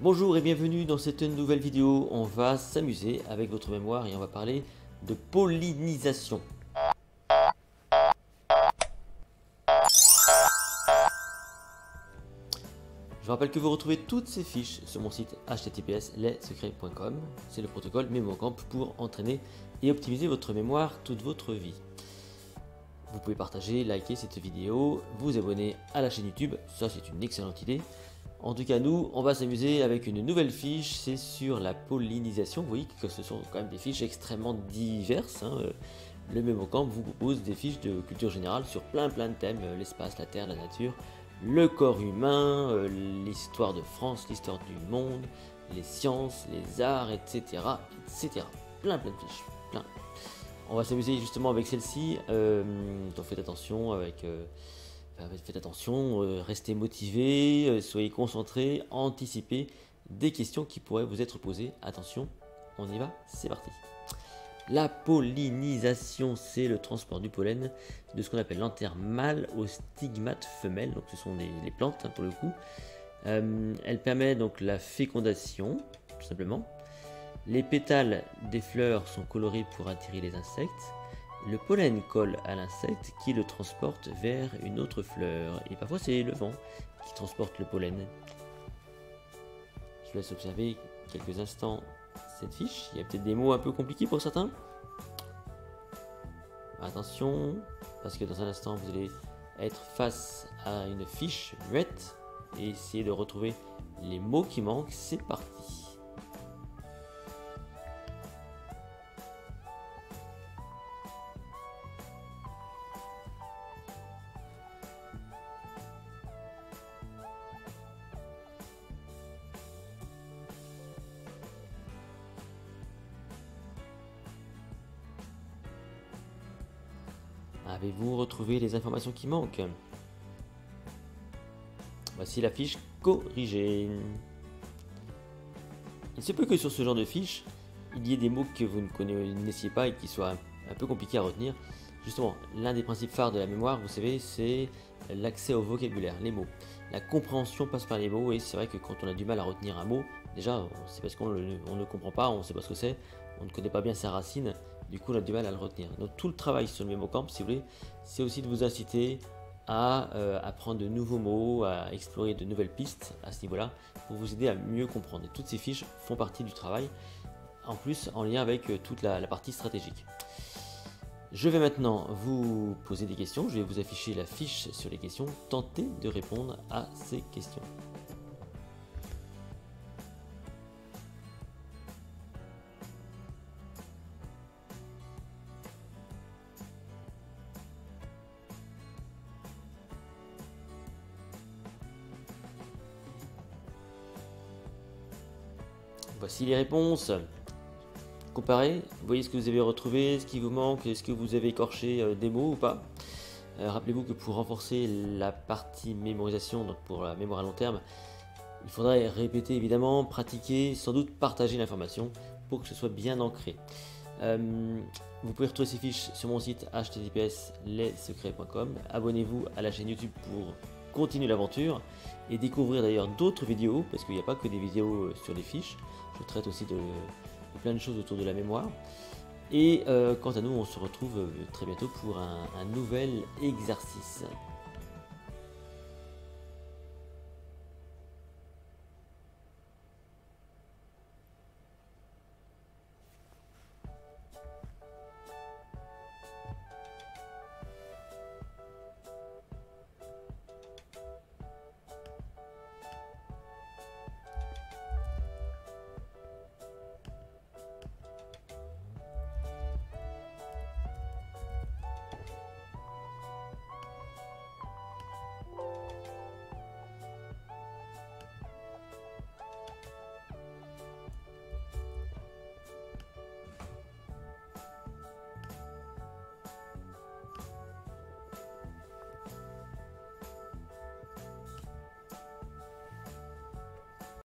Bonjour et bienvenue dans cette nouvelle vidéo. On va s'amuser avec votre mémoire et on va parler de pollinisation. Je vous rappelle que vous retrouvez toutes ces fiches sur mon site https://lessecrets.com. C'est le protocole MemoCamp pour entraîner et optimiser votre mémoire toute votre vie. Vous pouvez partager, liker cette vidéo, vous abonner à la chaîne YouTube, ça c'est une excellente idée. En tout cas, nous, on va s'amuser avec une nouvelle fiche, c'est sur la pollinisation. Vous voyez que ce sont quand même des fiches extrêmement diverses. Le MemoCamp vous propose des fiches de culture générale sur plein de thèmes, l'espace, la terre, la nature, le corps humain, l'histoire de France, l'histoire du monde, les sciences, les arts, etc. etc. Plein de fiches, plein. On va s'amuser justement avec celle-ci, donc faites attention avec... Faites attention, restez motivés, soyez concentrés, anticipez des questions qui pourraient vous être posées. Attention, on y va, c'est parti. La pollinisation, c'est le transport du pollen de ce qu'on appelle l'anther mâle au stigmate femelle. Donc ce sont les plantes pour le coup. Elle permet donc la fécondation, tout simplement. Les pétales des fleurs sont colorés pour attirer les insectes. Le pollen colle à l'insecte qui le transporte vers une autre fleur. Et parfois c'est le vent qui transporte le pollen. Je vous laisse observer quelques instants cette fiche. Il y a peut-être des mots un peu compliqués pour certains. Attention, parce que dans un instant vous allez être face à une fiche muette et essayer de retrouver les mots qui manquent. C'est parti. Avez-vous retrouvé les informations qui manquent? Voici la fiche corrigée. Il se peut que sur ce genre de fiche, il y ait des mots que vous ne connaissiez pas et qui soient un peu compliqués à retenir. Justement, l'un des principes phares de la mémoire, vous savez, c'est l'accès au vocabulaire, les mots. La compréhension passe par les mots et c'est vrai que quand on a du mal à retenir un mot, déjà, c'est parce qu'on ne comprend pas, on ne sait pas ce que c'est, on ne connaît pas bien sa racine. Du coup, on a du mal à le retenir. Donc, tout le travail sur le MemoCamp, si vous voulez, c'est aussi de vous inciter à apprendre de nouveaux mots, à explorer de nouvelles pistes à ce niveau-là, pour vous aider à mieux comprendre. Et toutes ces fiches font partie du travail, en plus en lien avec toute la partie stratégique. Je vais maintenant vous poser des questions. Je vais vous afficher la fiche sur les questions. Tentez de répondre à ces questions. Voici les réponses. Comparez, voyez ce que vous avez retrouvé, ce qui vous manque, est-ce que vous avez écorché des mots ou pas. Rappelez-vous que pour renforcer la partie mémorisation, donc pour la mémoire à long terme, il faudrait répéter évidemment, pratiquer, sans doute partager l'information pour que ce soit bien ancré. Vous pouvez retrouver ces fiches sur mon site https://lessecrets.com. Abonnez-vous à la chaîne YouTube pour continuer l'aventure et découvrir d'ailleurs d'autres vidéos, parce qu'il n'y a pas que des vidéos sur les fiches. Je traite aussi de plein de choses autour de la mémoire. Et quant à nous, on se retrouve très bientôt pour un nouvel exercice.